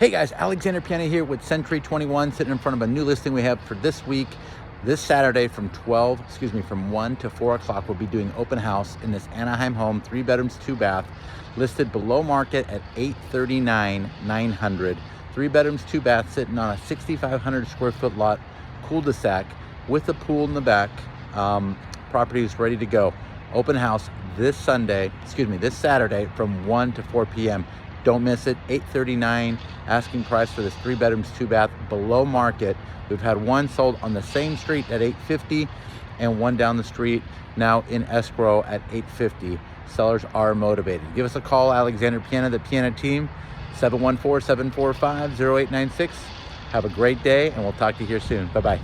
Hey guys, Alexander Piana here with Century 21, sitting in front of a new listing we have for this week. This Saturday from 1 to 4 o'clock, we'll be doing open house in this Anaheim home, 3 bedrooms, 2 bath, listed below market at $839,900. 3 bedrooms, 2 baths, sitting on a 6,500 square foot lot, cul-de-sac with a pool in the back. Property is ready to go. Open house this Saturday from 1 to 4 p.m. Don't miss it. $839 asking price for this 3 bedrooms, 2 bath below market. We've had one sold on the same street at $850 and one down the street now in escrow at $850. Sellers are motivated. Give us a call, Alexander Piana, the Piana Team, 714-745-0896. Have a great day, and we'll talk to you here soon. Bye-bye.